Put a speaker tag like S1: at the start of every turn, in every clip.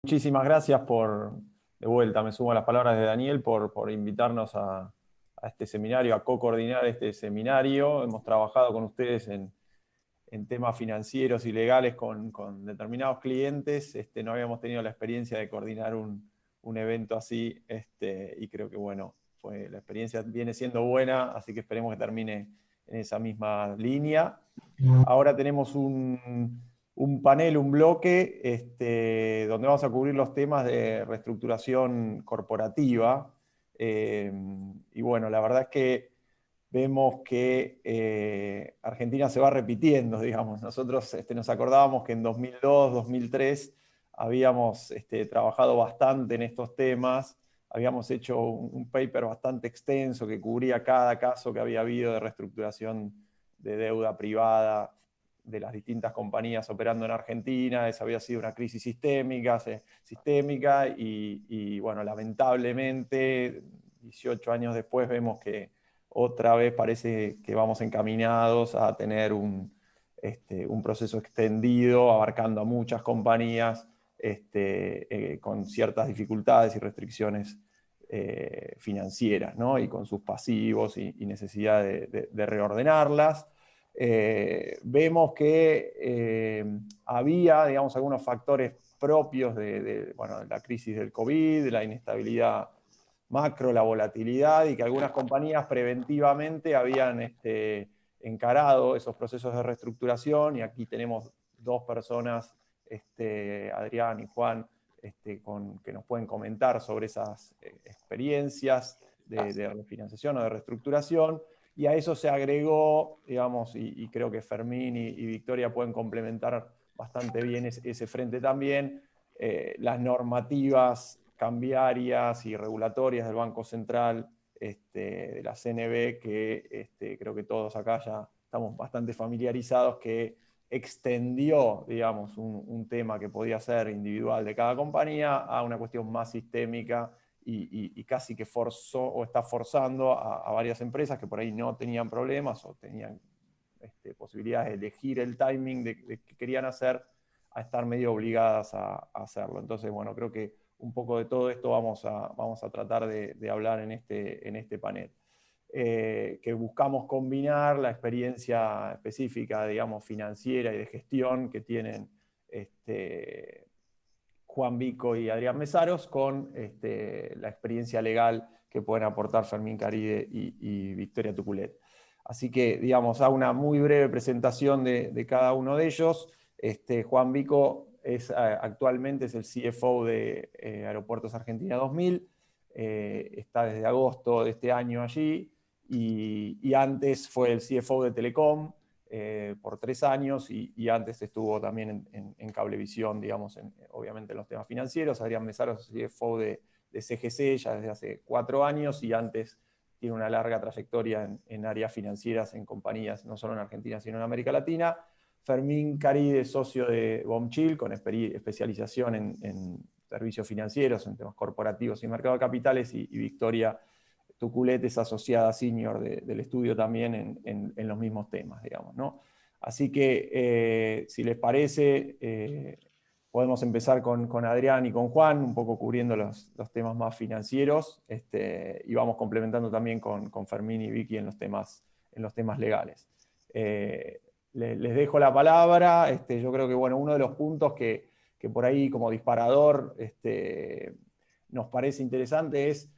S1: Muchísimas gracias de vuelta, me sumo a las palabras de Daniel, por invitarnos a este seminario, a co-coordinar este seminario. Hemos trabajado con ustedes en temas financieros y legales con determinados clientes. No habíamos tenido la experiencia de coordinar un evento así, y creo que bueno, la experiencia viene siendo buena, así que esperemos que termine en esa misma línea. Ahora tenemos un panel, un bloque, donde vamos a cubrir los temas de reestructuración corporativa. Y bueno, la verdad es que vemos que Argentina se va repitiendo, digamos. Nosotros nos acordábamos que en 2002, 2003 habíamos trabajado bastante en estos temas, habíamos hecho un paper bastante extenso que cubría cada caso que había habido de reestructuración de deuda privada de las distintas compañías operando en Argentina. Esa había sido una crisis sistémica y bueno, lamentablemente, 18 años después vemos que otra vez parece que vamos encaminados a tener un proceso extendido, abarcando a muchas compañías, con ciertas dificultades y restricciones financieras, ¿no? Y con sus pasivos y necesidad de reordenarlas. Vemos que había, digamos, algunos factores propios de la crisis del COVID, de la inestabilidad macro, la volatilidad, y que algunas compañías preventivamente habían encarado esos procesos de reestructuración, y aquí tenemos dos personas, Adrián y Juan, que nos pueden comentar sobre esas experiencias de refinanciación o de reestructuración. Y a eso se agregó, digamos, y creo que Fermín y Victoria pueden complementar bastante bien ese frente también, las normativas cambiarias y regulatorias del Banco Central, de la CNB, que creo que todos acá ya estamos bastante familiarizados, que extendió, digamos, un tema que podía ser individual de cada compañía a una cuestión más sistémica y casi que forzó o está forzando a varias empresas que por ahí no tenían problemas o tenían posibilidades de elegir el timing de que querían hacer, a estar medio obligadas a hacerlo. Entonces, bueno, creo que un poco de todo esto vamos a tratar de hablar en este panel. Que buscamos combinar la experiencia específica, digamos, financiera y de gestión que tienen Juan Vico y Adrián Mesaros con la experiencia legal que pueden aportar Fermín Caride y Victoria Tuculet. Así que, digamos, a una muy breve presentación de cada uno de ellos. Juan Vico actualmente es el CFO de Aeropuertos Argentina 2000, está desde agosto de este año allí, y antes fue el CFO de Telecom por 3 años, y antes estuvo también en Cablevisión, digamos, obviamente en los temas financieros. Adrián Mesaros es CFO de CGC ya desde hace 4 años, y antes tiene una larga trayectoria en áreas financieras, en compañías, no solo en Argentina, sino en América Latina. Fermín Caride, socio de Bomchil, con especialización en servicios financieros, en temas corporativos y mercado de capitales, y Victoria Tuculet es asociada senior del estudio también en los mismos temas, digamos, ¿no? Así que, si les parece, podemos empezar con Adrián y con Juan, un poco cubriendo los temas más financieros, y vamos complementando también con Fermín y Vicky en los temas legales. Les dejo la palabra. Yo creo que, bueno, uno de los puntos que por ahí como disparador nos parece interesante es,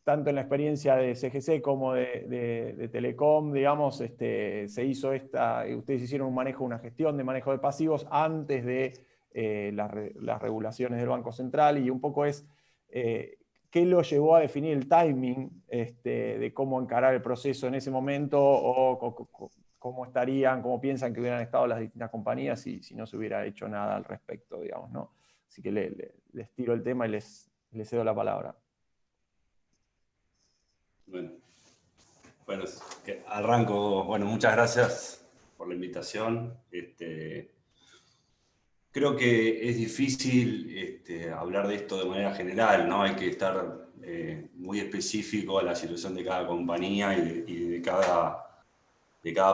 S1: tanto en la experiencia de CGC como de Telecom, digamos, se hizo ustedes hicieron una gestión de manejo de pasivos antes de las regulaciones del Banco Central, y un poco es qué lo llevó a definir el timing de cómo encarar el proceso en ese momento, o cómo piensan que hubieran estado las distintas compañías si no se hubiera hecho nada al respecto, digamos, ¿no? Así que les tiro el tema y les cedo la palabra.
S2: Bueno, arranco. Bueno, muchas gracias por la invitación. Creo que es difícil hablar de esto de manera general, ¿no? Hay que estar muy específico a la situación de cada compañía y de cada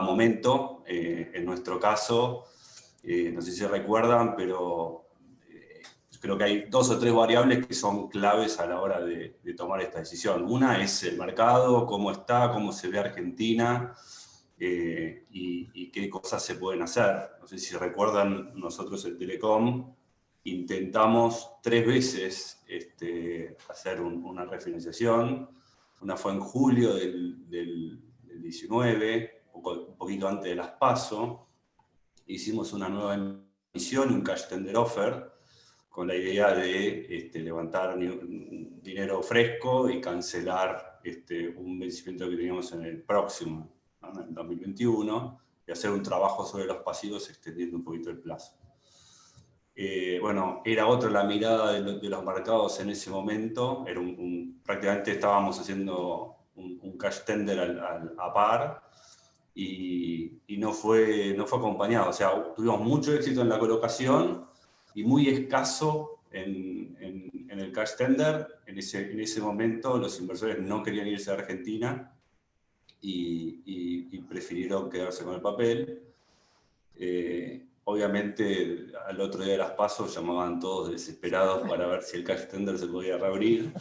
S2: momento. En nuestro caso, no sé si recuerdan, pero creo que hay 2 o 3 variables que son claves a la hora de tomar esta decisión. Una es el mercado, cómo está, cómo se ve Argentina, y qué cosas se pueden hacer. No sé si recuerdan, nosotros en Telecom intentamos 3 veces hacer una refinanciación. Una fue en julio del 19, un poquito antes de las PASO. Hicimos una nueva emisión, un cash tender offer, con la idea de levantar dinero fresco y cancelar un vencimiento que teníamos en el próximo, ¿no? En el 2021, y hacer un trabajo sobre los pasivos extendiendo un poquito el plazo. Bueno, era otra la mirada de los mercados en ese momento. Era prácticamente estábamos haciendo un cash tender a par, y no fue acompañado. O sea, tuvimos mucho éxito en la colocación y muy escaso en el cash tender. En ese momento los inversores no querían irse a Argentina y prefirieron quedarse con el papel. Obviamente al otro día de las PASO llamaban todos desesperados para ver si el cash tender se podía reabrir.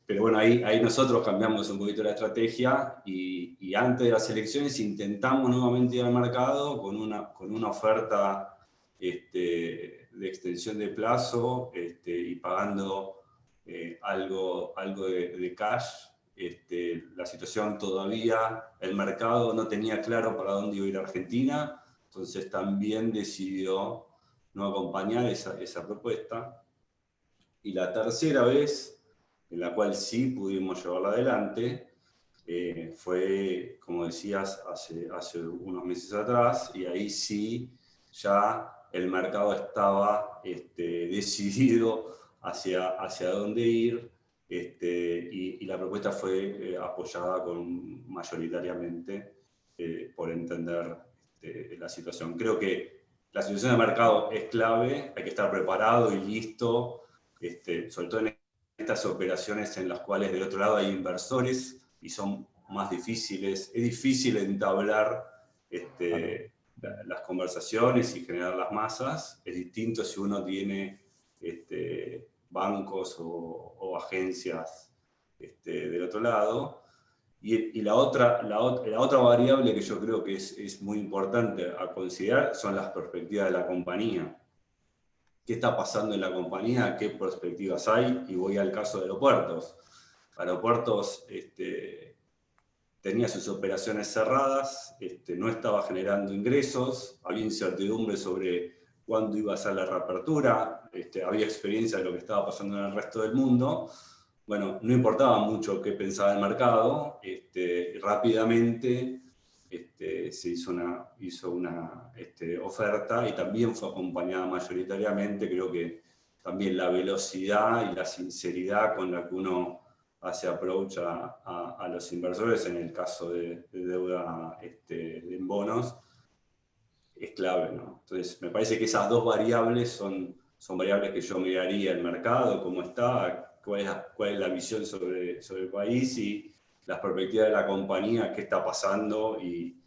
S2: Pero bueno, ahí nosotros cambiamos un poquito la estrategia y antes de las elecciones intentamos nuevamente ir al mercado con una oferta de extensión de plazo y pagando algo de cash. La situación todavía, el mercado no tenía claro para dónde iba a ir Argentina, entonces también decidió no acompañar esa propuesta. Y la tercera vez, en la cual sí pudimos llevarla adelante, fue, como decías, hace unos meses atrás, y ahí sí ya el mercado estaba decidido hacia dónde ir, y la propuesta fue apoyada mayoritariamente por entender la situación. Creo que la situación de mercado es clave, hay que estar preparado y listo, sobre todo en estas operaciones en las cuales del otro lado hay inversores y son más difíciles. Es difícil entablar las conversaciones y generar las masas. Es distinto si uno tiene bancos o agencias del otro lado. Y la otra variable que yo creo que es muy importante a considerar son las perspectivas de la compañía. ¿Qué está pasando en la compañía? ¿Qué perspectivas hay? Y voy al caso de Aeropuertos. Aeropuertos tenía sus operaciones cerradas, no estaba generando ingresos, había incertidumbre sobre cuándo iba a ser la reapertura, había experiencia de lo que estaba pasando en el resto del mundo. Bueno, no importaba mucho qué pensaba el mercado, rápidamente se hizo una oferta, y también fue acompañada mayoritariamente, creo que también la velocidad y la sinceridad con la que uno hace approach a los inversores en el caso de deuda en bonos es clave, ¿no? Entonces me parece que esas 2 variables son variables que yo miraría el mercado, cómo está, cuál es la visión sobre el país y las perspectivas de la compañía, qué está pasando y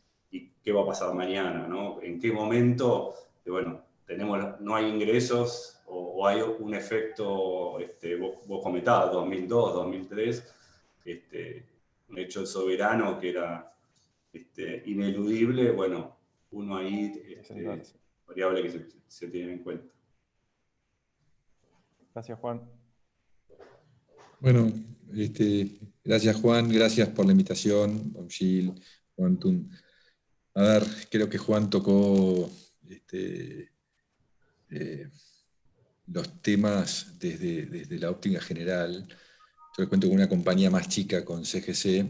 S2: qué va a pasar mañana, ¿no? En qué momento, bueno, no hay ingresos o hay un efecto, vos comentabas, 2002, 2003, un hecho soberano que era ineludible. Bueno, uno ahí, variable que se tiene en cuenta.
S1: Gracias, Juan.
S3: Bueno, gracias Juan, gracias por la invitación, Don Gil, Juan Tun. A ver, creo que Juan tocó los temas desde la óptica general. Yo les cuento con una compañía más chica, con CGC,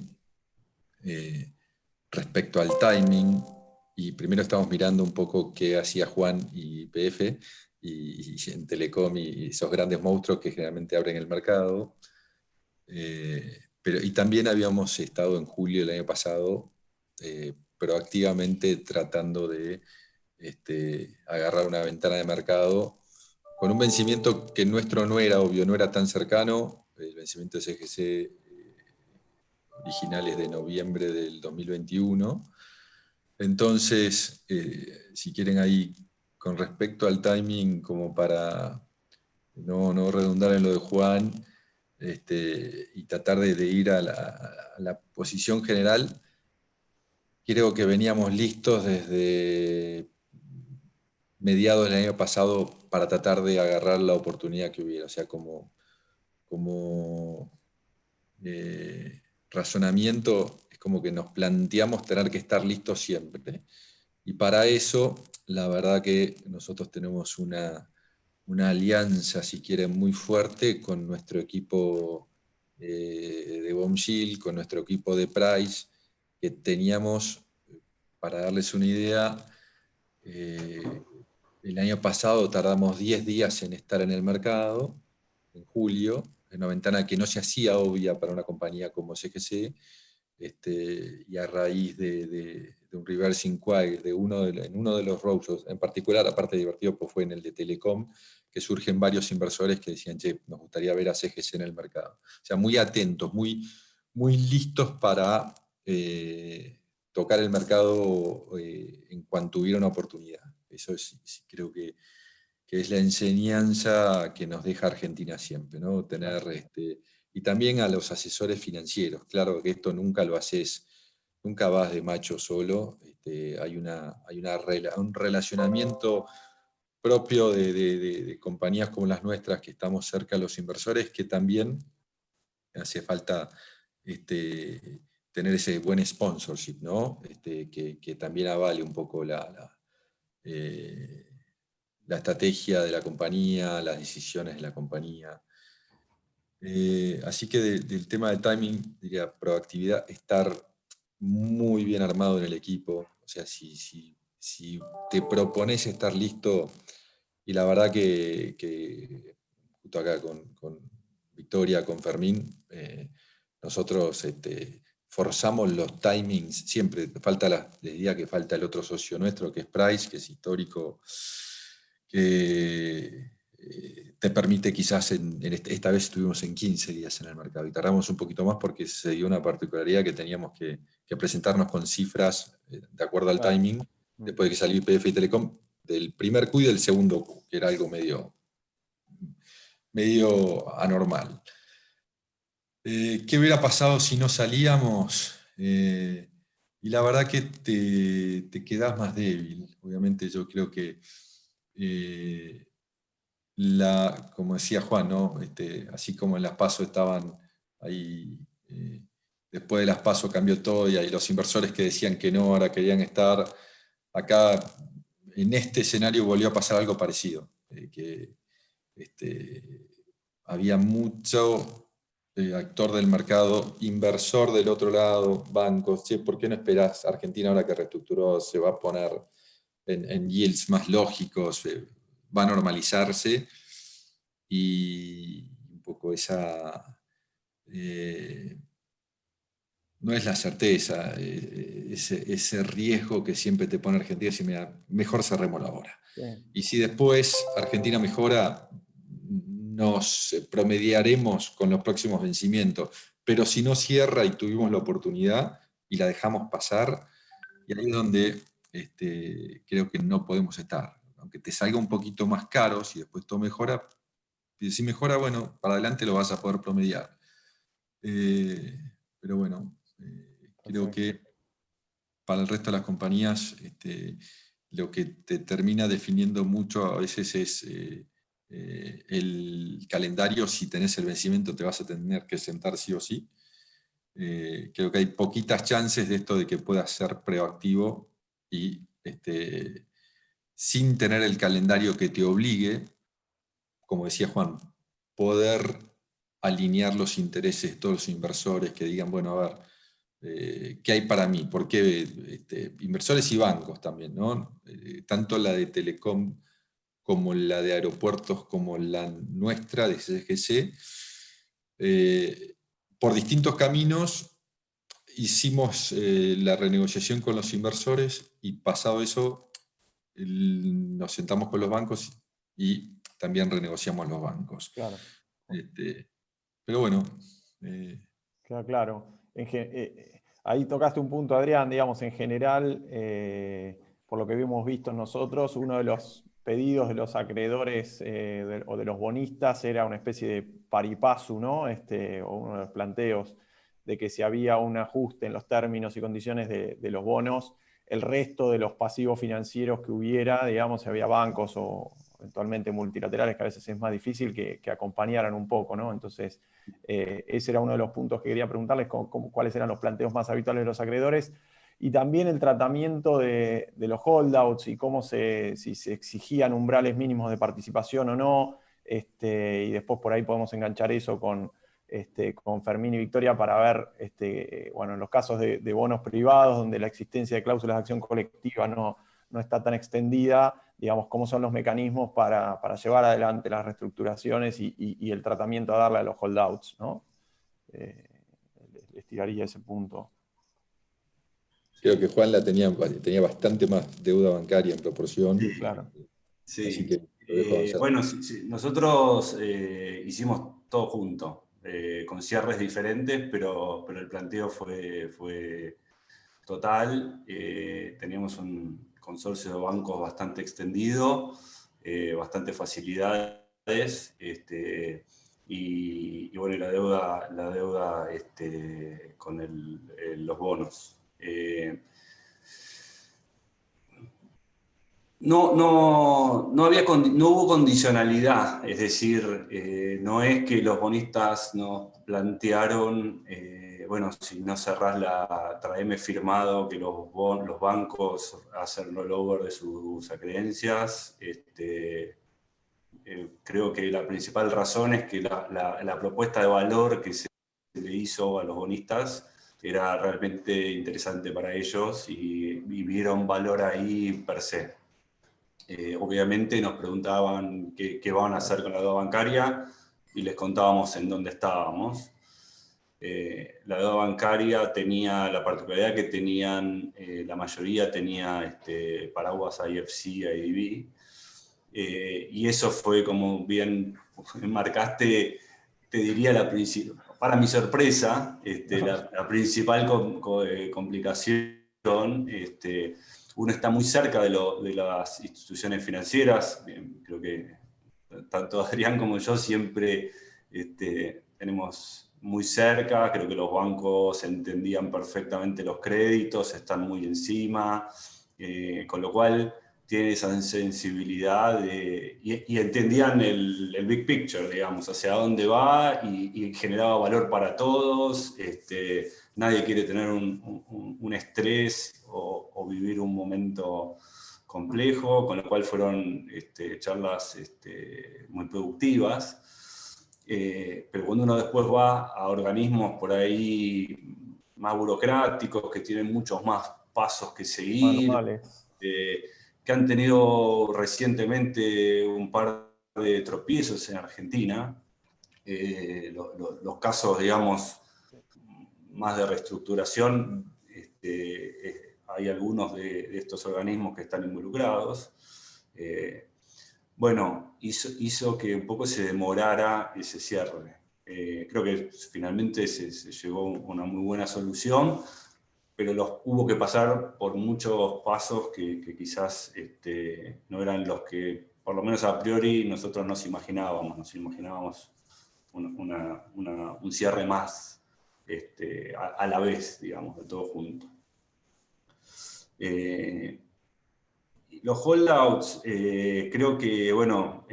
S3: respecto al timing, y primero estamos mirando un poco qué hacía Juan y PF, y en Telecom, y esos grandes monstruos que generalmente abren el mercado. Y también habíamos estado en julio del año pasado proactivamente tratando de agarrar una ventana de mercado con un vencimiento que nuestro no era obvio, no era tan cercano. El vencimiento de CGC original es de noviembre del 2021. Entonces, si quieren ahí con respecto al timing, como para no redundar en lo de Juan, y tratar de ir a la posición general, creo que veníamos listos desde mediados del año pasado para tratar de agarrar la oportunidad que hubiera. O sea, como razonamiento, es como que nos planteamos tener que estar listos siempre. Y para eso, la verdad que nosotros tenemos una alianza, si quieren, muy fuerte con nuestro equipo de Bombshell, con nuestro equipo de Price, que teníamos, para darles una idea, el año pasado tardamos 10 días en estar en el mercado, en julio, en una ventana que no se hacía obvia para una compañía como CGC, y a raíz de un reverse inquiry en uno de los roadshows, en particular, aparte de divertido, pues fue en el de Telecom, que surgen varios inversores que decían, che, nos gustaría ver a CGC en el mercado. O sea, muy atentos, muy listos para tocar el mercado en cuanto hubiera una oportunidad. Eso sí, creo que es la enseñanza que nos deja Argentina siempre, ¿no? Y también a los asesores financieros. Claro que esto nunca lo haces, nunca vas de macho solo. Hay un relacionamiento propio de compañías como las nuestras, que estamos cerca de los inversores, que también hace falta tener ese buen sponsorship, ¿no? Que también avale un poco eh, la estrategia de la compañía, las decisiones de la compañía. Así que del tema de timing, diría proactividad, estar muy bien armado en el equipo. O sea, si te propones estar listo, y la verdad que justo acá con Victoria, con Fermín, nosotros forzamos los timings, siempre les diría que falta el otro socio nuestro, que es Price, que es histórico, que te permite quizás, esta vez estuvimos en 15 días en el mercado y tardamos un poquito más porque se dio una particularidad que teníamos que presentarnos con cifras de acuerdo al timing, después de que salió IPF y Telecom, del primer Q y del segundo Q, que era algo medio anormal. ¿Qué hubiera pasado si no salíamos? Y la verdad que te quedás más débil. Obviamente yo creo que, como decía Juan, ¿no? Así como en las PASO estaban ahí, después de las PASO cambió todo y ahí los inversores que decían que no, ahora querían estar acá. En este escenario volvió a pasar algo parecido, que había mucho actor del mercado, inversor del otro lado, bancos. Che, ¿por qué no esperás? Argentina, ahora que reestructuró, se va a poner en yields más lógicos, va a normalizarse, y un poco esa no es la certeza, ese riesgo que siempre te pone Argentina, si mira, mejor cerrémoslo ahora.
S1: Sí.
S3: Y si después Argentina mejora, nos promediaremos con los próximos vencimientos. Pero si no cierra y tuvimos la oportunidad y la dejamos pasar, y ahí es donde creo que no podemos estar. Aunque te salga un poquito más caro, si después todo mejora, si mejora, bueno, para adelante lo vas a poder promediar. Pero bueno, creo que para el resto de las compañías, lo que te termina definiendo mucho a veces es el calendario. Si tenés el vencimiento, te vas a tener que sentar sí o sí. Creo que hay poquitas chances de esto de que puedas ser proactivo y sin tener el calendario que te obligue, como decía Juan, poder alinear los intereses de todos los inversores que digan, bueno, a ver, ¿qué hay para mí? Porque inversores y bancos también, ¿no? Tanto la de Telecom como la de aeropuertos, como la nuestra de CGC, por distintos caminos hicimos la renegociación con los inversores, y pasado eso nos sentamos con los bancos y también renegociamos los bancos.
S1: Claro.
S3: Pero bueno.
S1: Queda claro. Ahí tocaste un punto, Adrián, digamos, en general, por lo que hemos visto nosotros, uno de los pedidos de los acreedores o de los bonistas era una especie de pari passu, ¿no? O uno de los planteos de que si había un ajuste en los términos y condiciones de los bonos, el resto de los pasivos financieros que hubiera, digamos, si había bancos o eventualmente multilaterales, que a veces es más difícil, que acompañaran un poco, ¿no? Entonces, ese era uno de los puntos que quería preguntarles, cuáles eran los planteos más habituales de los acreedores, y también el tratamiento de los holdouts y si se exigían umbrales mínimos de participación o no, y después por ahí podemos enganchar eso con Fermín y Victoria para ver, bueno, en los casos de bonos privados, donde la existencia de cláusulas de acción colectiva no está tan extendida, digamos, cómo son los mecanismos para llevar adelante las reestructuraciones y el tratamiento a darle a los holdouts, ¿no? Les tiraría ese punto.
S3: Creo que Juan tenía bastante más deuda bancaria en proporción.
S1: Claro.
S2: Sí.
S3: Así que lo dejo avanzar.
S2: Bueno, sí, nosotros hicimos todo junto, con cierres diferentes, pero el planteo fue total. Teníamos un consorcio de bancos bastante extendido, bastante facilidades, y bueno, la deuda con los bonos. No hubo condicionalidad, es decir, no es que los bonistas nos plantearon, bueno, si no cerrás traeme firmado que los bancos hacen rollover de sus acreencias. Creo que la principal razón es que la propuesta de valor que se le hizo a los bonistas era realmente interesante para ellos y vieron valor ahí per se. Obviamente nos preguntaban qué van a hacer con la deuda bancaria y les contábamos en dónde estábamos. La deuda bancaria tenía la particularidad que tenían, la mayoría tenía paraguas IFC, IDB, y eso fue, como bien marcaste, te diría para mi sorpresa, la principal complicación. Uno está muy cerca de las instituciones financieras. Creo que tanto Adrián como yo siempre tenemos muy cerca. Creo que los bancos entendían perfectamente los créditos, están muy encima, con lo cual tienen esa sensibilidad y entendían el big picture, digamos, hacia dónde va y generaba valor para todos. Nadie quiere tener un estrés o vivir un momento complejo, con lo cual fueron charlas muy productivas. Pero cuando uno después va a organismos por ahí más burocráticos, que tienen muchos más pasos que seguir, que han tenido recientemente un par de tropiezos en Argentina, los casos, digamos, más de reestructuración, hay algunos de estos organismos que están involucrados. Bueno, hizo que un poco se demorara ese cierre. Creo que finalmente se llegó a una muy buena solución, pero hubo que pasar por muchos pasos que quizás no eran los que, por lo menos a priori, nosotros nos imaginábamos. Nos imaginábamos un cierre más a la vez, digamos, de todo junto. Los holdouts, creo que, bueno,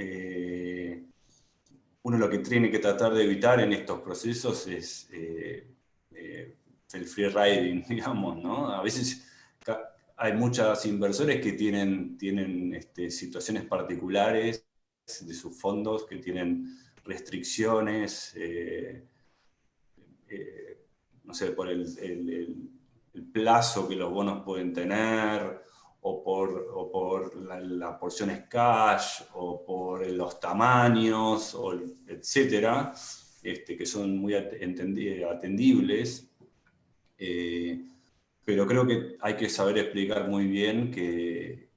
S2: uno lo que tiene que tratar de evitar en estos procesos es el free riding, digamos, ¿no? A veces hay muchos inversores que tienen situaciones particulares de sus fondos, que tienen restricciones, no sé, por el plazo que los bonos pueden tener, o por las porciones cash, o por los tamaños, etcétera, que son muy atendibles. Pero creo que hay que saber explicar muy bien que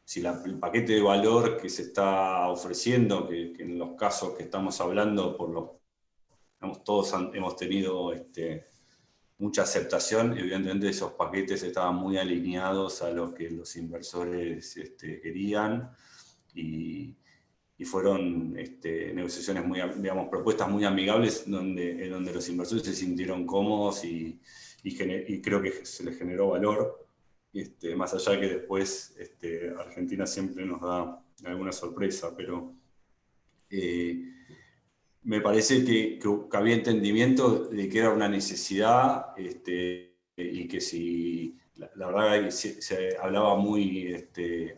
S2: si el paquete de valor que se está ofreciendo, que en los casos que estamos hablando, todos hemos tenido mucha aceptación. Evidentemente esos paquetes estaban muy alineados a lo que los inversores querían, y fueron negociaciones muy, digamos, propuestas muy amigables en donde los inversores se sintieron cómodos y creo que se les generó valor, más allá de que después Argentina siempre nos da alguna sorpresa, pero me parece que había entendimiento de que era una necesidad, y que si, la verdad que se hablaba muy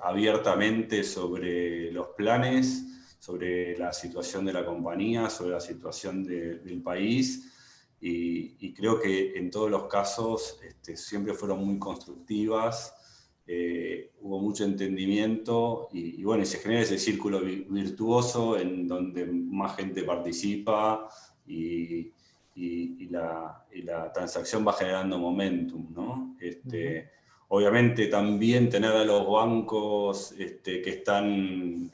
S2: abiertamente sobre los planes, sobre la situación de la compañía, sobre la situación del país, y creo que en todos los casos siempre fueron muy constructivas. Hubo mucho entendimiento y bueno, se genera ese círculo virtuoso en donde más gente participa y la transacción va generando momentum, ¿no? Obviamente también tener a los bancos que están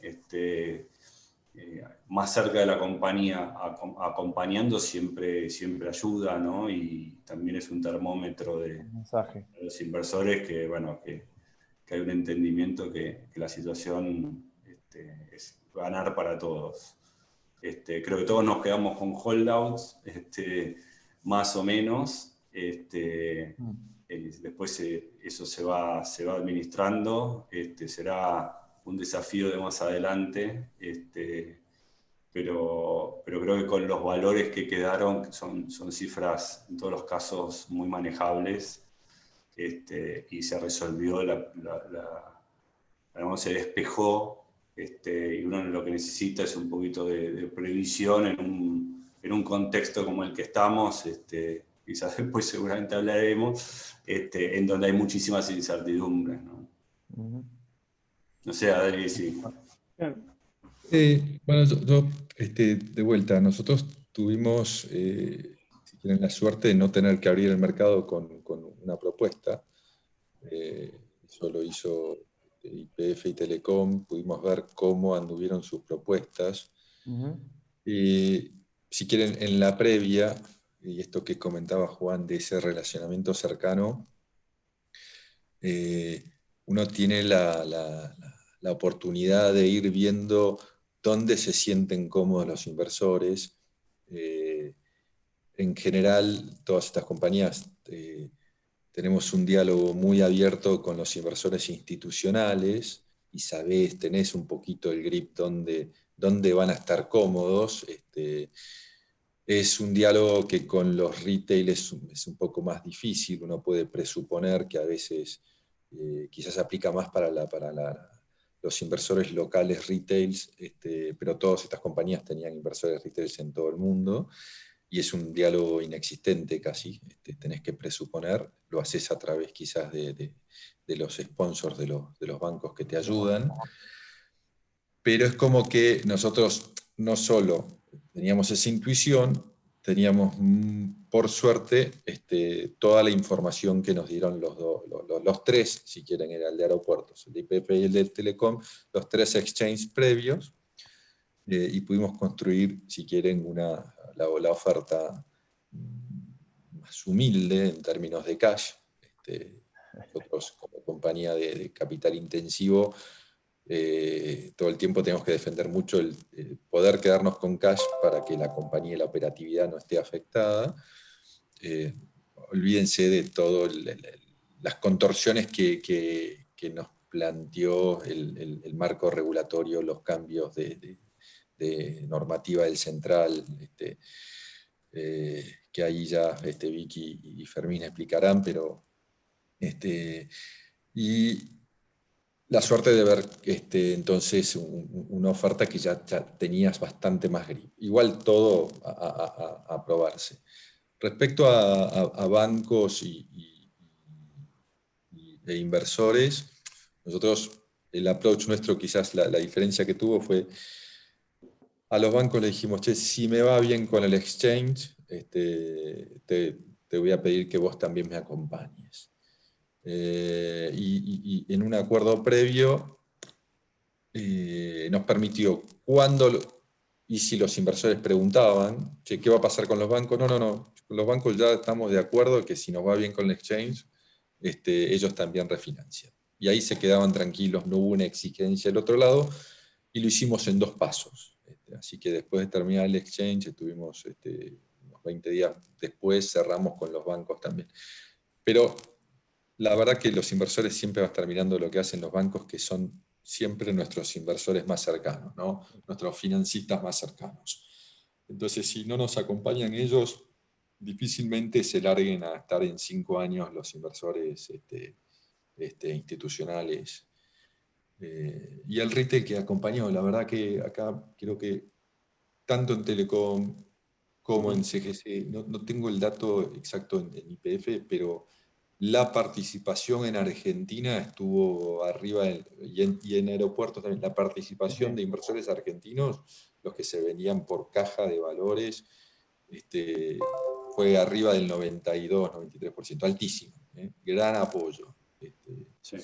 S2: más cerca de la compañía acompañando siempre ayuda, ¿no? Y también es un termómetro de los inversores que, bueno, que hay un entendimiento que la situación es ganar para todos. Creo que todos nos quedamos con holdouts, más o menos. Después eso se va administrando, será un desafío de más adelante, pero creo que con los valores que quedaron, que son cifras en todos los casos muy manejables, y se resolvió, digamos, se despejó, y uno lo que necesita es un poquito de previsión en un contexto como el que estamos, quizás después seguramente hablaremos, en donde hay muchísimas incertidumbres, ¿no? No sé, Adri, sí.
S3: Bueno, yo, de vuelta, nosotros tuvimos, si quieren, la suerte de no tener que abrir el mercado con una propuesta. Eso lo hizo YPF y Telecom, pudimos ver cómo anduvieron sus propuestas. Si quieren, en la previa, y esto que comentaba Juan de ese relacionamiento cercano, uno tiene la oportunidad de ir viendo dónde se sienten cómodos los inversores. En general, todas estas compañías tenemos un diálogo muy abierto con los inversores institucionales y tenés un poquito el grip dónde van a estar cómodos. Es un diálogo que con los retail es un poco más difícil. Uno puede presuponer que a veces quizás aplica más para los inversores locales retails, pero todas estas compañías tenían inversores retails en todo el mundo, y es un diálogo inexistente casi. Tenés que presuponer, lo haces a través quizás de los sponsors de los bancos que te ayudan, pero es como que nosotros no solo teníamos esa intuición, teníamos, por suerte, toda la información que nos dieron los tres, si quieren, era el de aeropuertos, el de YPF y el de Telecom, los tres exchanges previos, y pudimos construir, si quieren, la oferta más humilde en términos de cash. Nosotros, como compañía de capital intensivo, todo el tiempo tenemos que defender mucho el poder quedarnos con cash para que la compañía y la operatividad no esté afectada. Olvídense de todas las contorsiones que nos planteó el marco regulatorio, los cambios de normativa del central, que ahí ya Vicky y Fermín explicarán, pero y la suerte de ver entonces una oferta que ya tenías bastante más grip. Igual todo a aprobarse. Respecto a bancos e inversores, nosotros, el approach nuestro, quizás la diferencia que tuvo fue, a los bancos le dijimos, che, si me va bien con el exchange, te voy a pedir que vos también me acompañes. Y en un acuerdo previo nos permitió, y si los inversores preguntaban, che, ¿qué va a pasar con los bancos? No, los bancos ya estamos de acuerdo que si nos va bien con el exchange, ellos también refinancian. Y ahí se quedaban tranquilos, no hubo una exigencia del otro lado, y lo hicimos en 2 pasos. Así que después de terminar el exchange, estuvimos unos 20 días después, cerramos con los bancos también. Pero la verdad que los inversores siempre van a estar mirando lo que hacen los bancos, que son siempre nuestros inversores más cercanos, ¿no? Nuestros financistas más cercanos. Entonces, si no nos acompañan ellos, difícilmente se larguen a estar en 5 años los inversores institucionales. Y el retail que acompañó, la verdad que acá creo que tanto en Telecom como en CGC, no tengo el dato exacto en YPF, pero la participación en Argentina estuvo arriba, y en aeropuertos también, la participación de inversores argentinos, los que se venían por caja de valores, fue arriba del 92-93%, altísimo, gran apoyo.
S2: Sí.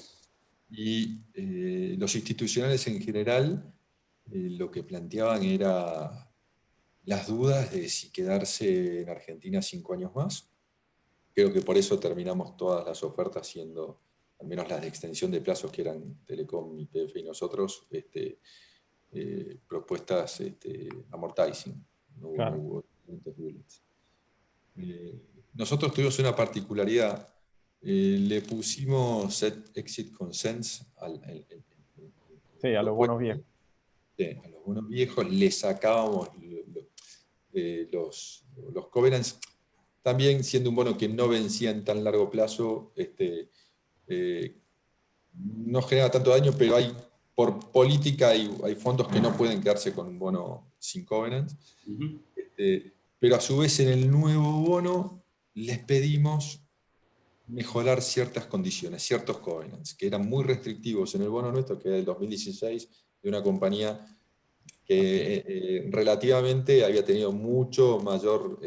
S3: Y los institucionales en general lo que planteaban era las dudas de si quedarse en Argentina 5 años más. Creo que por eso terminamos todas las ofertas siendo, al menos las de extensión de plazos que eran Telecom, YPF y nosotros, propuestas amortizing. No
S1: Claro.
S3: hubo nosotros tuvimos una particularidad. Le pusimos set exit consents
S1: Sí, a los buenos viejos.
S3: a los buenos viejos, le sacábamos los covenants, también siendo un bono que no vencía en tan largo plazo, no genera tanto daño, pero por política hay fondos que no pueden quedarse con un bono sin covenants. Pero a su vez en el nuevo bono les pedimos mejorar ciertas condiciones, ciertos covenants, que eran muy restrictivos en el bono nuestro, que era del 2016, de una compañía que relativamente había tenido mucho mayor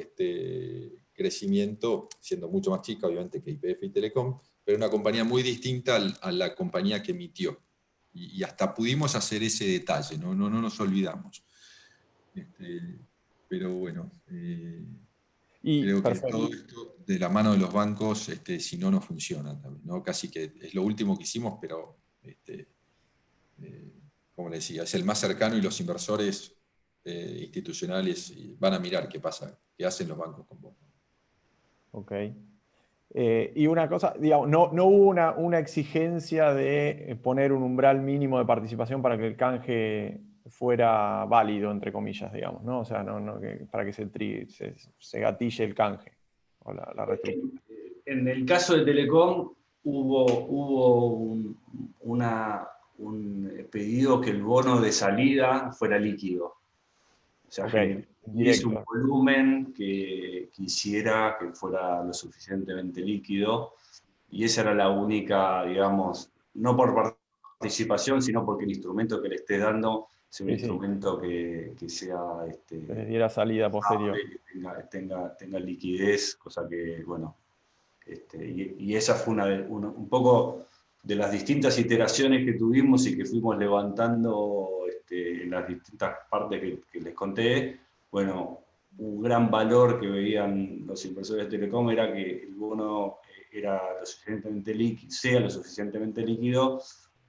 S3: crecimiento, siendo mucho más chica, obviamente, que YPF y Telecom, pero una compañía muy distinta a la compañía que emitió. Y hasta pudimos hacer ese detalle, no nos olvidamos. Pero bueno, creo que todo esto de la mano de los bancos, si no funciona también, ¿no? Casi que es lo último que hicimos, pero como le decía, es el más cercano, y los inversores institucionales van a mirar qué pasa, qué hacen los bancos con vos.
S1: Ok. Y una cosa, digamos, no hubo una exigencia de poner un umbral mínimo de participación para que el canje fuera válido, entre comillas, digamos, ¿no? O sea, para que se gatille el canje o la reestructura.
S2: En el caso de Telecom hubo un pedido que el bono de salida fuera líquido. O sea,
S1: Okay,
S2: hizo un volumen que quisiera que fuera lo suficientemente líquido, y esa era la única, digamos, no por participación, sino porque el instrumento que le esté dando sea un instrumento que sea
S1: que les diera salida posterior.
S2: que tenga liquidez, cosa que, bueno, y esa fue un poco de las distintas iteraciones que tuvimos y que fuimos levantando en las distintas partes que les conté. Bueno, un gran valor que veían los inversores de Telecom era que el bono era lo suficientemente sea lo suficientemente líquido,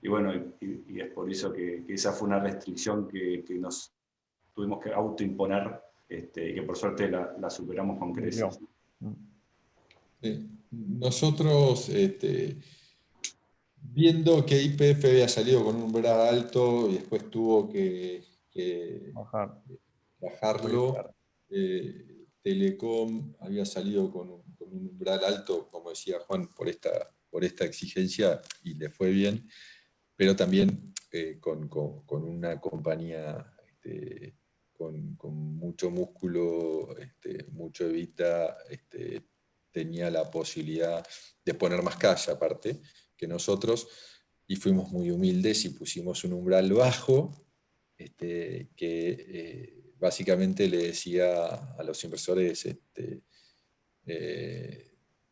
S2: y bueno, y es por eso que esa fue una restricción que nos tuvimos que autoimponer, y que por suerte la superamos con creces.
S3: Nosotros, viendo que YPF había salido con un umbral alto y después tuvo que bajarlo, Telecom había salido con un umbral alto, como decía Juan, por esta exigencia, y le fue bien, pero también con una compañía con mucho músculo, mucho EBITDA, tenía la posibilidad de poner más cash aparte que nosotros, y fuimos muy humildes y pusimos un umbral bajo, que básicamente le decía a los inversores,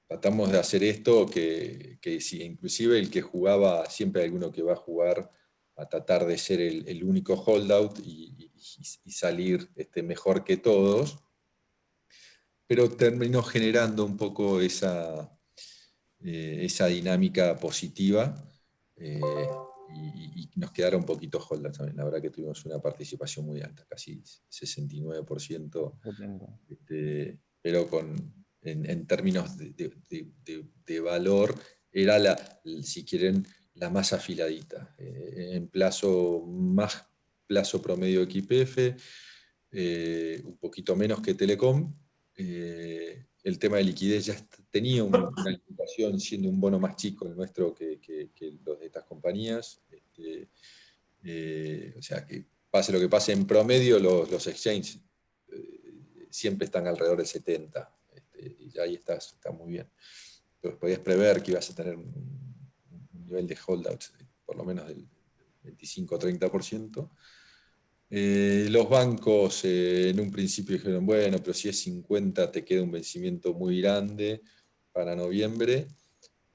S3: tratamos de hacer esto, que si inclusive el que jugaba, siempre hay alguno que va a jugar a tratar de ser el único holdout y salir mejor que todos, pero terminó generando un poco esa dinámica positiva, y nos quedaron poquitos holders también. La verdad que tuvimos una participación muy alta, casi 69%, pero en términos de valor, era, si quieren, la más afiladita. En más plazo promedio que YPF, un poquito menos que Telecom. El tema de liquidez ya tenía una limitación, siendo un bono más chico el nuestro que los de estas compañías. O sea, que pase lo que pase, en promedio los exchanges siempre están alrededor del 70, y ahí está muy bien. Entonces podías prever que ibas a tener un nivel de holdouts por lo menos del 25-30%. Los bancos en un principio dijeron, bueno, pero si es 50 te queda un vencimiento muy grande para noviembre,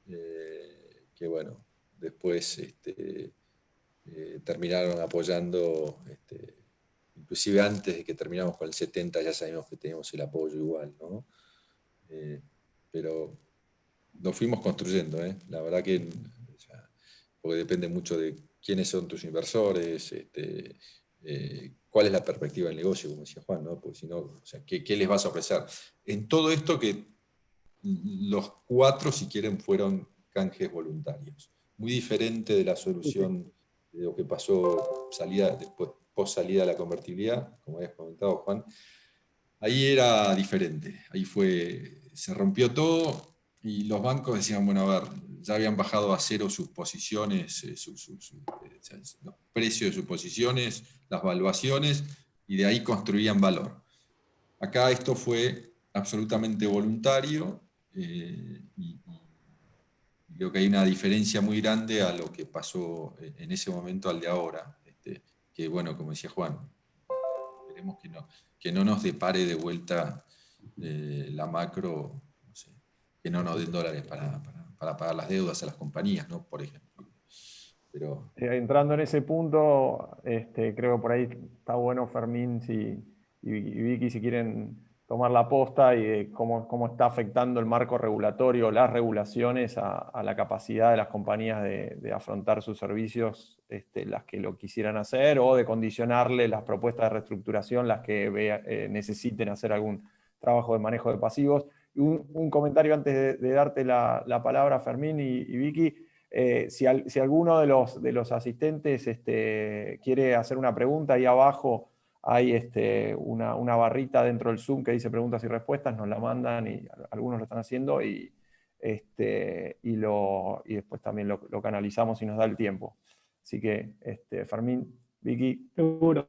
S3: que bueno, después terminaron apoyando, inclusive antes de que terminamos con el 70 ya sabíamos que teníamos el apoyo igual, ¿no? Pero lo fuimos construyendo, la verdad que, o sea, porque depende mucho de quiénes son tus inversores, cuál es la perspectiva del negocio, como decía Juan, ¿no? Porque si no, o sea, ¿qué les vas a ofrecer? En todo esto, que los 4, si quieren, fueron canjes voluntarios. Muy diferente de la solución de lo que pasó después, post salida de la convertibilidad, como habías comentado, Juan. Ahí era diferente. Ahí se rompió todo y los bancos decían, bueno, a ver, ya habían bajado a cero sus posiciones, los precios de sus posiciones, las valuaciones, y de ahí construían valor. Acá esto fue absolutamente voluntario, y creo que hay una diferencia muy grande a lo que pasó en ese momento al de ahora. Que bueno, como decía Juan, esperemos que no nos depare de vuelta la macro, no sé, que no nos den dólares para pagar las deudas a las compañías, ¿no? Por ejemplo. Pero
S1: entrando en ese punto, creo que por ahí está bueno, Fermín y Vicky, si quieren tomar la posta y de cómo está afectando el marco regulatorio, las regulaciones a la capacidad de las compañías de afrontar sus servicios, las que lo quisieran hacer, o de condicionarle las propuestas de reestructuración, las que necesiten hacer algún trabajo de manejo de pasivos. Y un comentario antes de darte la palabra, Fermín y Vicky. Si alguno de los asistentes quiere hacer una pregunta, ahí abajo hay una barrita dentro del Zoom que dice preguntas y respuestas, nos la mandan y algunos lo están haciendo, y después también lo canalizamos y nos da el tiempo. Así que, Fermín, Vicky.
S4: Seguro.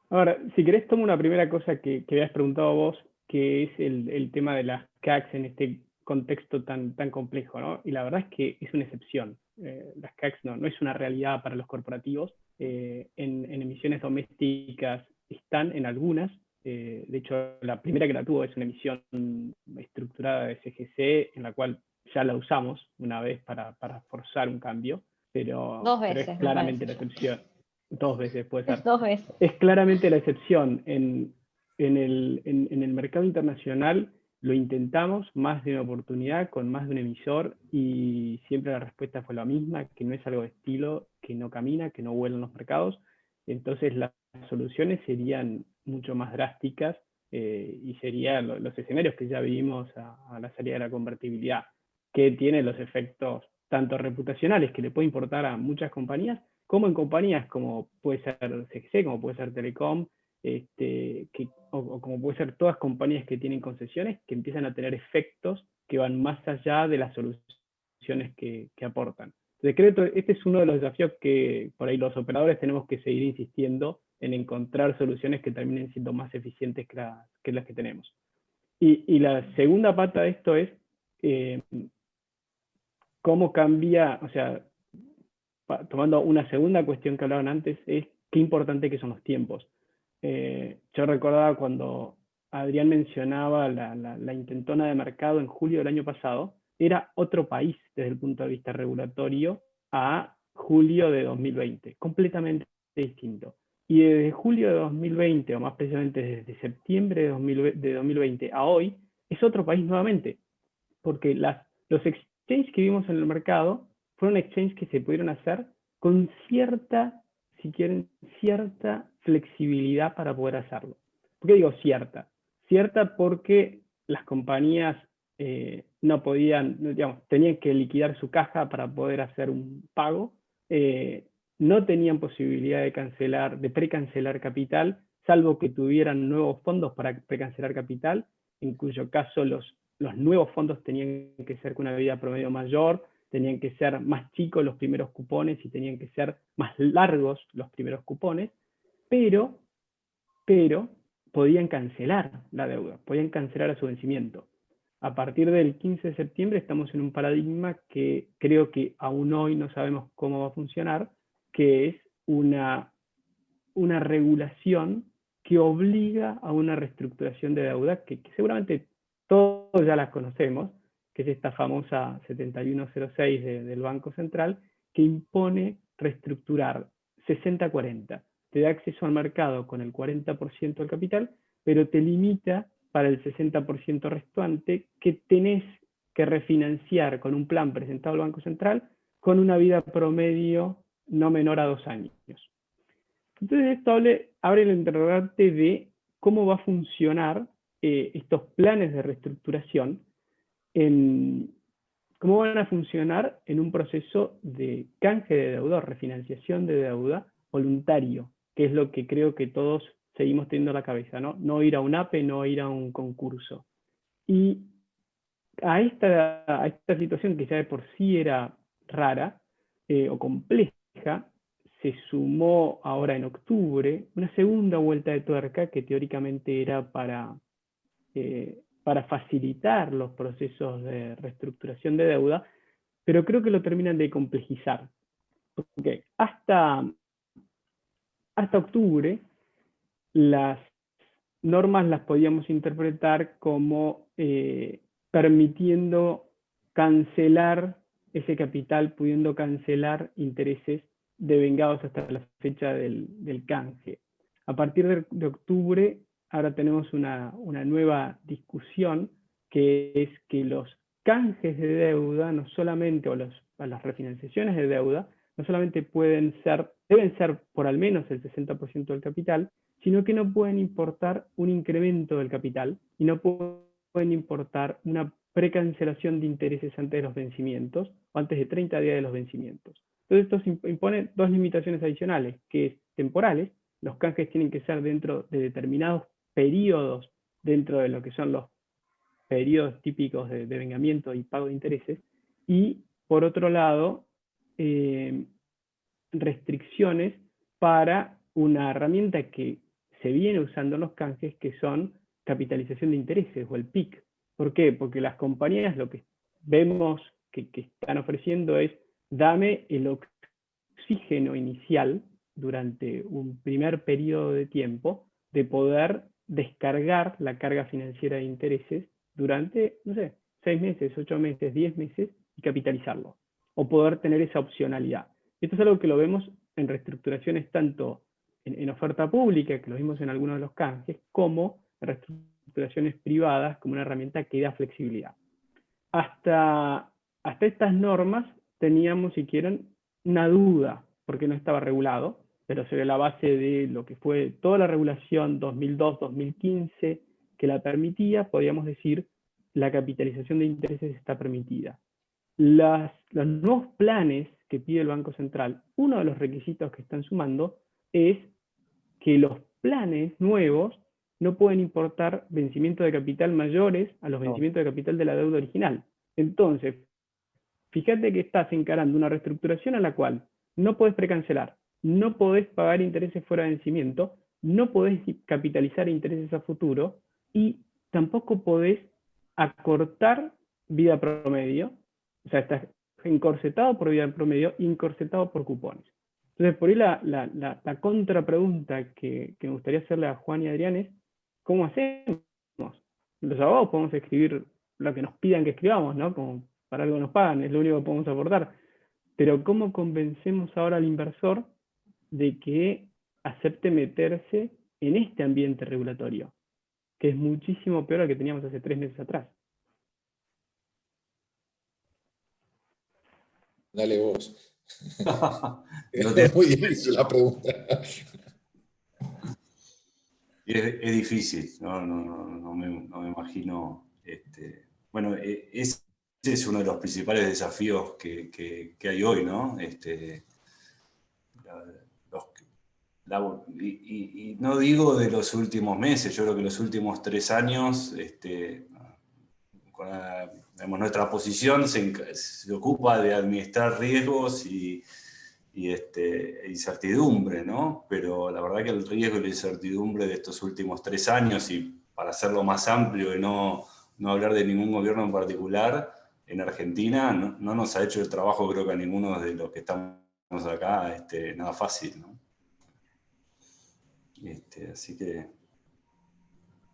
S4: Ahora, si querés, tomo una primera cosa que habías preguntado vos, que es el tema de las CACs en este contexto tan complejo, ¿no? Y la verdad es que es una excepción. Las CACs no es una realidad para los corporativos. En emisiones domésticas están en algunas. De hecho, la primera que la tuvo es una emisión estructurada de SGC, en la cual ya la usamos una vez para forzar un cambio, pero es claramente la excepción. 2 veces puede ser.
S5: 2 veces.
S4: Es claramente la excepción. En el mercado internacional lo intentamos, más de una oportunidad, con más de un emisor, y siempre la respuesta fue la misma, que no es algo de estilo, que no camina, que no vuelan los mercados. Entonces las soluciones serían mucho más drásticas, y serían los escenarios que ya vivimos a la salida de la convertibilidad, que tiene los efectos tanto reputacionales, que le puede importar a muchas compañías, como en compañías como puede ser CGC, como puede ser Telecom, o como puede ser todas compañías que tienen concesiones, que empiezan a tener efectos que van más allá de las soluciones que aportan. Entonces, creo que este es uno de los desafíos que por ahí los operadores tenemos que seguir insistiendo en encontrar soluciones que terminen siendo más eficientes que las que tenemos. Y la segunda pata de esto es cómo cambia, o sea, tomando una segunda cuestión que hablaban antes, es qué importante que son los tiempos. Yo recordaba cuando Adrián mencionaba la intentona de mercado en julio del año pasado, era otro país desde el punto de vista regulatorio a julio de 2020, completamente distinto. Y desde julio de 2020, o más precisamente desde septiembre de 2020 a hoy, es otro país nuevamente, porque los exchanges que vimos en el mercado fueron exchanges que se pudieron hacer con cierta, si quieren, cierta flexibilidad para poder hacerlo. ¿Por qué digo cierta? Cierta porque las compañías no podían, digamos, tenían que liquidar su caja para poder hacer un pago, no tenían posibilidad de cancelar, de precancelar capital, salvo que tuvieran nuevos fondos para precancelar capital, en cuyo caso los nuevos fondos tenían que ser con una vida promedio mayor, tenían que ser más chicos los primeros cupones y tenían que ser más largos los primeros cupones, pero podían cancelar la deuda, podían cancelar a su vencimiento. A partir del 15 de septiembre estamos en un paradigma que creo que aún hoy no sabemos cómo va a funcionar, que es una regulación que obliga a una reestructuración de deuda que seguramente todos ya las conocemos, que es esta famosa 7106 del Banco Central, que impone reestructurar 60-40. Te da acceso al mercado con el 40% del capital, pero te limita para el 60% restante que tenés que refinanciar con un plan presentado al Banco Central con una vida promedio no menor a 2 años. Entonces esto abre el interrogante de cómo va a funcionar estos planes de reestructuración, cómo van a funcionar en un proceso de canje de deuda, refinanciación de deuda voluntario, que es lo que creo que todos seguimos teniendo en la cabeza, ¿no? No ir a un APE, no ir a un concurso. Y a esta situación que ya de por sí era rara o compleja, se sumó ahora en octubre una segunda vuelta de tuerca que teóricamente era para facilitar los procesos de reestructuración de deuda, pero creo que lo terminan de complejizar. Porque hasta octubre las normas las podíamos interpretar como permitiendo cancelar ese capital, pudiendo cancelar intereses devengados hasta la fecha del canje. A partir de octubre, ahora tenemos una nueva discusión, que es que los canjes de deuda, no solamente, o las refinanciaciones de deuda, no solamente deben ser por al menos el 60% del capital, sino que no pueden importar un incremento del capital y no pueden importar una precancelación de intereses antes de los vencimientos o antes de 30 días de los vencimientos. Entonces esto impone dos limitaciones adicionales, que es temporales. Los canjes tienen que ser dentro de determinados periodos, dentro de lo que son los periodos típicos de devengamiento y pago de intereses, y por otro lado, restricciones para una herramienta que se viene usando en los canjes, que son capitalización de intereses o el PIC. ¿Por qué? Porque las compañías lo que vemos que están ofreciendo es: dame el oxígeno inicial durante un primer periodo de tiempo de poder descargar la carga financiera de intereses durante, no sé, 6 meses, 8 meses, 10 meses y capitalizarlo. O poder tener esa opcionalidad. Esto es algo que lo vemos en reestructuraciones tanto en oferta pública, que lo vimos en algunos de los canjes, como en reestructuraciones privadas como una herramienta que da flexibilidad. Hasta estas normas teníamos, si quieren, una duda, porque no estaba regulado, pero sobre la base de lo que fue toda la regulación 2002-2015 que la permitía, podríamos decir, la capitalización de intereses está permitida. Los nuevos planes que pide el Banco Central, uno de los requisitos que están sumando es que los planes nuevos no pueden importar vencimientos de capital mayores a los vencimientos de capital de la deuda original. Entonces, fíjate que estás encarando una reestructuración a la cual no podés precancelar, no podés pagar intereses fuera de vencimiento, no podés capitalizar intereses a futuro y tampoco podés acortar vida promedio. O sea, estás encorsetado por vida promedio y encorsetado por cupones. Entonces, por ahí la contrapregunta que me gustaría hacerle a Juan y a Adrián es: ¿cómo hacemos? Los abogados podemos escribir lo que nos pidan que escribamos, ¿no? Como para algo nos pagan, es lo único que podemos aportar. Pero ¿cómo convencemos ahora al inversor de que acepte meterse en este ambiente regulatorio, que es muchísimo peor al que teníamos hace 3 meses atrás.
S3: Dale vos.
S2: No
S3: Es muy difícil la pregunta.
S2: Es difícil, no me imagino. Bueno, ese es uno de los principales desafíos que hay hoy, ¿no? Y no digo de los últimos meses, yo creo que los últimos 3 años, digamos, nuestra posición se ocupa de administrar riesgos y incertidumbre, ¿no? Pero la verdad que el riesgo y la incertidumbre de estos últimos 3 años, y para hacerlo más amplio y no hablar de ningún gobierno en particular, en Argentina no nos ha hecho el trabajo, creo que a ninguno de los que estamos acá, nada fácil, ¿no? Así que...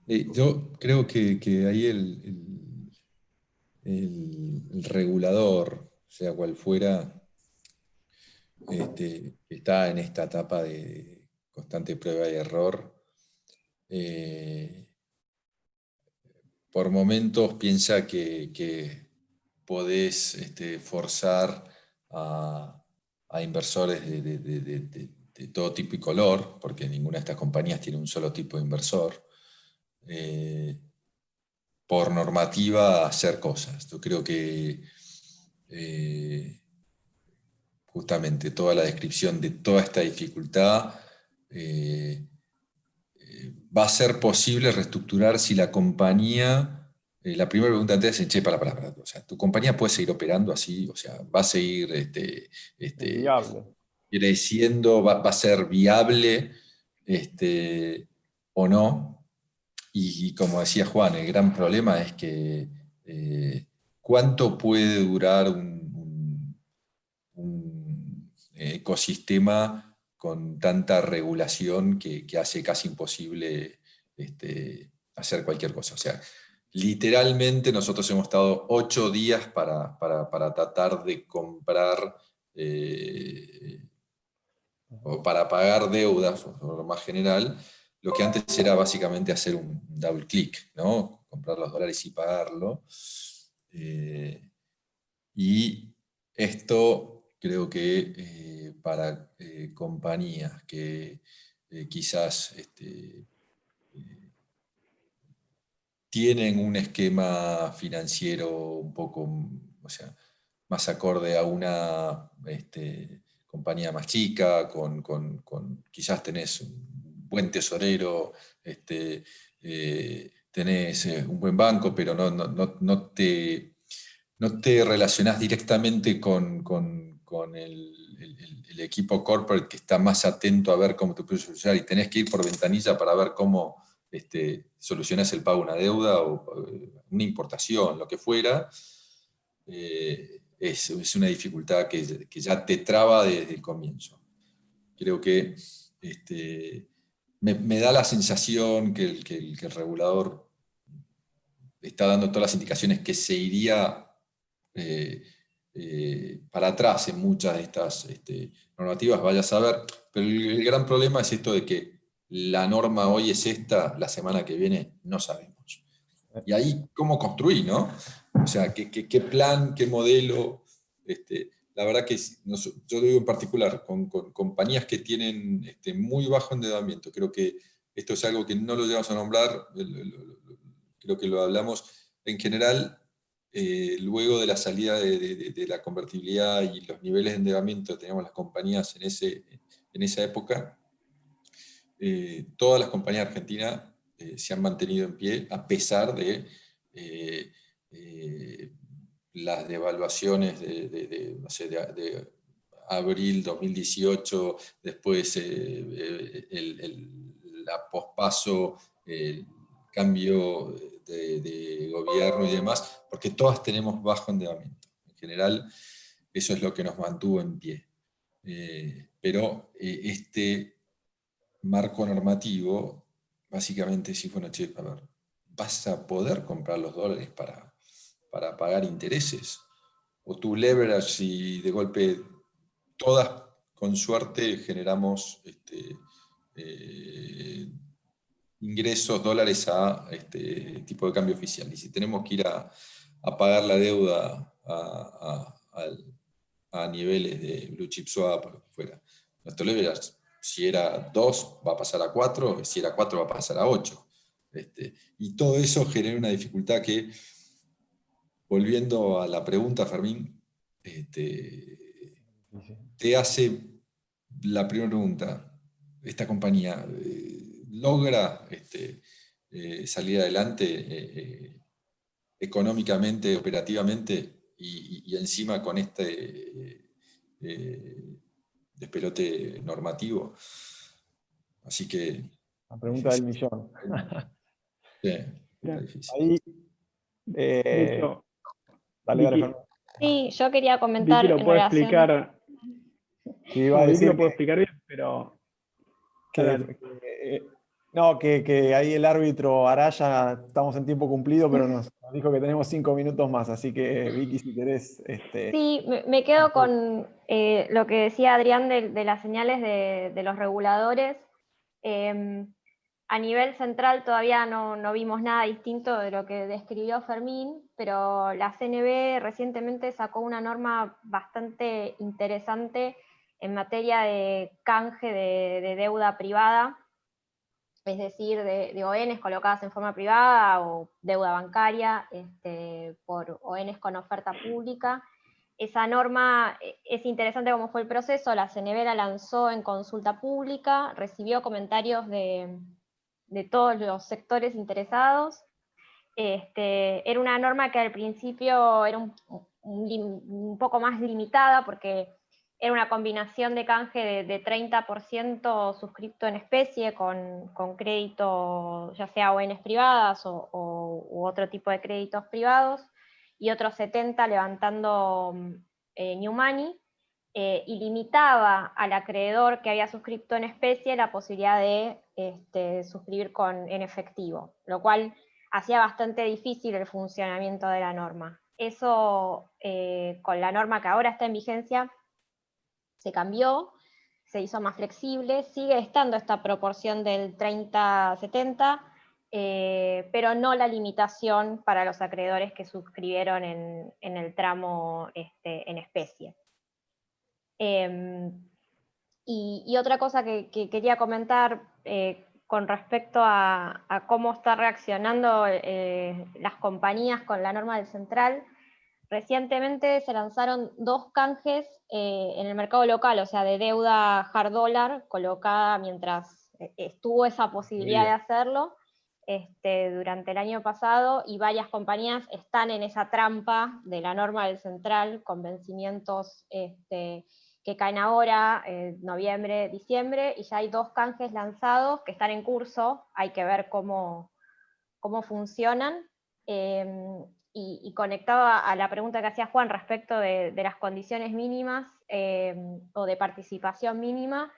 S3: Yo creo que ahí el regulador, sea cual fuera, está en esta etapa de constante prueba y error. Por momentos piensa que podés forzar a inversores de todo tipo y color, porque ninguna de estas compañías tiene un solo tipo de inversor, por normativa a hacer cosas. Yo creo que justamente toda la descripción de toda esta dificultad va a ser posible reestructurar si la compañía... la primera pregunta antes es, che, para. O sea, ¿tu compañía puede seguir operando así? O sea, ¿va a seguir
S1: Es viable.
S3: creciendo? ¿Va a ser viable o no? Y como decía Juan, el gran problema es que ¿cuánto puede durar un ecosistema con tanta regulación que hace casi imposible hacer cualquier cosa? O sea, literalmente nosotros hemos estado 8 días para tratar de comprar o para pagar deudas, o lo más general, lo que antes era básicamente hacer un double click, ¿no? Comprar los dólares y pagarlo. Y esto creo que para compañías que quizás tienen un esquema financiero un poco, o sea, más acorde a una compañía más chica, quizás tenés un buen tesorero, tenés un buen banco, pero no te relacionás directamente con el equipo corporate que está más atento a ver cómo te puedes solucionar y tenés que ir por ventanilla para ver cómo solucionás el pago de una deuda o una importación, lo que fuera. Es una dificultad que ya te traba desde el comienzo. Creo que me da la sensación que el regulador está dando todas las indicaciones que se iría para atrás en muchas de estas normativas, vaya a saber, pero el gran problema es esto de que la norma hoy es esta, la semana que viene no sabemos. Y ahí, ¿cómo construir, no? O sea, ¿qué plan, qué modelo? La verdad que yo digo en particular, con compañías que tienen muy bajo endeudamiento, creo que esto es algo que no lo llevamos a nombrar, creo que lo hablamos en general, luego de la salida de la convertibilidad y los niveles de endeudamiento que teníamos las compañías en esa época, todas las compañías argentinas se han mantenido en pie a pesar de las devaluaciones no sé, de abril 2018, después la pospaso, el cambio de gobierno y demás, porque todas tenemos bajo endeudamiento. En general, eso es lo que nos mantuvo en pie. Pero este marco normativo, básicamente sí, bueno, che, a ver, ¿vas a poder comprar los dólares para pagar intereses? O tu leverage y de golpe todas con suerte generamos ingresos dólares a tipo de cambio oficial. Y si tenemos que ir a pagar la deuda a niveles de blue chip swap o lo que fuera, nuestro leverage, si era 2 va a pasar a 4, si era 4 va a pasar a 8. Y todo eso genera una dificultad que, volviendo a la pregunta, Fermín, te hace la primera pregunta: ¿esta compañía logra salir adelante económicamente, operativamente, y encima con despelote normativo? Así que...
S1: La pregunta del millón.
S3: Sí, está difícil.
S1: Ahí,
S4: De hecho,
S1: dale,
S4: Vicky,
S1: Fernando.
S5: Sí, yo quería
S4: Vicky
S5: comentar
S4: lo
S5: en
S4: puedo
S5: relación.
S4: explicar,
S1: Sí, iba a
S4: Vicky
S1: decir
S4: lo puedo explicar bien, pero... Dale.
S1: que ahí el árbitro Araya, estamos en tiempo cumplido, pero nos dijo que tenemos 5 minutos más, así que Vicky, si querés...
S5: Sí, me quedo con lo que decía Adrián de las señales de los reguladores. A nivel central todavía no vimos nada distinto de lo que describió Fermín, pero la CNB recientemente sacó una norma bastante interesante en materia de canje de deuda privada, es decir, de ONs colocadas en forma privada o deuda bancaria por ONs con oferta pública. Esa norma es interesante cómo fue el proceso. La CNB la lanzó en consulta pública, recibió comentarios de todos los sectores interesados. Era una norma que al principio era un poco más limitada porque era una combinación de canje de 30% suscripto en especie con crédito, ya sea ONs privadas u otro tipo de créditos privados, y otros 70% levantando new money, y limitaba al acreedor que había suscrito en especie la posibilidad de suscribir en efectivo, lo cual hacía bastante difícil el funcionamiento de la norma. Eso, con la norma que ahora está en vigencia, se cambió, se hizo más flexible, sigue estando esta proporción del 30-70, pero no la limitación para los acreedores que suscribieron en el tramo en especie. Y otra cosa que quería comentar con respecto a cómo está reaccionando las compañías con la norma del central. Recientemente se lanzaron 2 canjes en el mercado local, o sea, de deuda hard dólar colocada mientras estuvo esa posibilidad de hacerlo durante el año pasado, y varias compañías están en esa trampa de la norma del central con vencimientos que caen ahora, noviembre, diciembre, y ya hay 2 canjes lanzados que están en curso, hay que ver cómo funcionan. Y conectado a la pregunta que hacía Juan respecto de las condiciones mínimas o de participación mínima,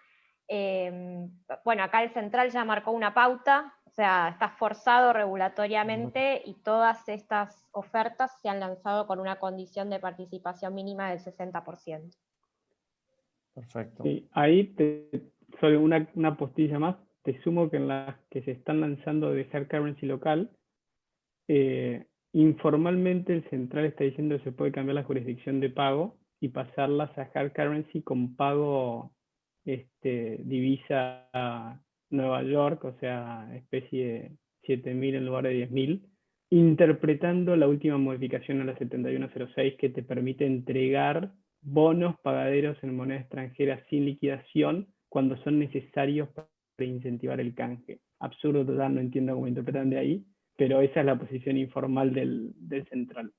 S5: bueno, acá el central ya marcó una pauta, o sea, está forzado regulatoriamente, y todas estas ofertas se han lanzado con una condición de participación mínima del 60%.
S1: Perfecto.
S4: Sí, ahí solo una postilla más, te sumo que en las que se están lanzando de hard currency local, informalmente el central está diciendo que se puede cambiar la jurisdicción de pago y pasarlas a hard currency con pago divisa a Nueva York, o sea, especie de 7.000 en lugar de 10.000, interpretando la última modificación a la 7106 que te permite entregar bonos pagaderos en moneda extranjera sin liquidación cuando son necesarios para incentivar el canje. Absurdo total, no entiendo cómo interpretan de ahí, pero esa es la posición informal del central.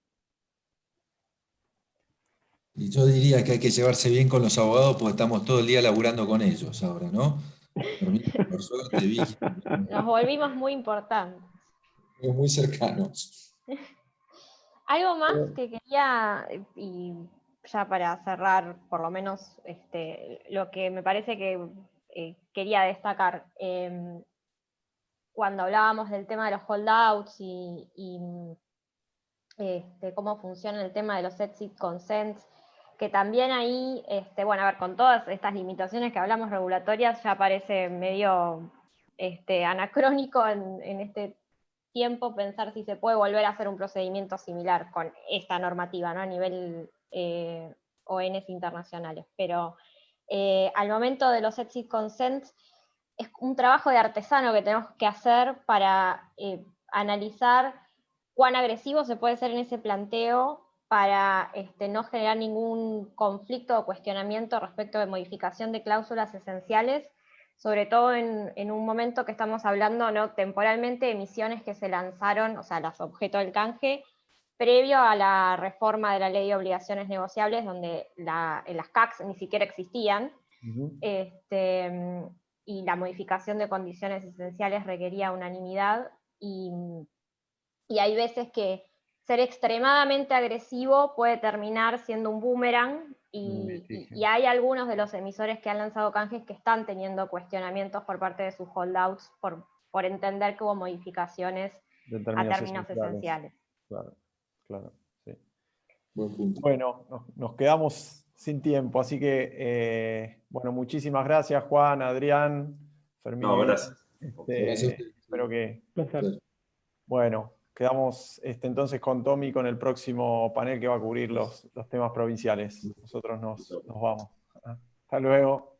S3: Y yo diría que hay que llevarse bien con los abogados porque estamos todo el día laburando con ellos ahora, ¿no? Por suerte, Vicky,
S5: Nos volvimos muy importantes.
S3: muy cercanos.
S5: Algo más que quería, y ya para cerrar, por lo menos lo que me parece que quería destacar, cuando hablábamos del tema de los holdouts y cómo funciona el tema de los exit consents, que también ahí, bueno, a ver, con todas estas limitaciones que hablamos regulatorias, ya parece medio anacrónico en este tiempo pensar si se puede volver a hacer un procedimiento similar con esta normativa, ¿no? A nivel ONs internacionales. Pero al momento de los exit consents, es un trabajo de artesano que tenemos que hacer para analizar cuán agresivo se puede ser en ese planteo para no generar ningún conflicto o cuestionamiento respecto de modificación de cláusulas esenciales, sobre todo en un momento que estamos hablando, ¿no?, temporalmente de emisiones que se lanzaron, o sea, las objeto del canje, previo a la reforma de la ley de obligaciones negociables, donde las CACs ni siquiera existían, y la modificación de condiciones esenciales requería unanimidad, y hay veces que ser extremadamente agresivo puede terminar siendo un boomerang, y hay algunos de los emisores que han lanzado canjes que están teniendo cuestionamientos por parte de sus holdouts por entender que hubo modificaciones a términos esenciales.
S1: Claro, claro, sí.
S3: Buen punto.
S1: Bueno, nos quedamos sin tiempo, así que, bueno, muchísimas gracias, Juan, Adrián, Fermín.
S2: No, gracias.
S1: Espero que...
S4: Placer.
S1: Bueno, quedamos entonces con Tommy con el próximo panel que va a cubrir los temas provinciales. Nosotros nos vamos. Hasta luego.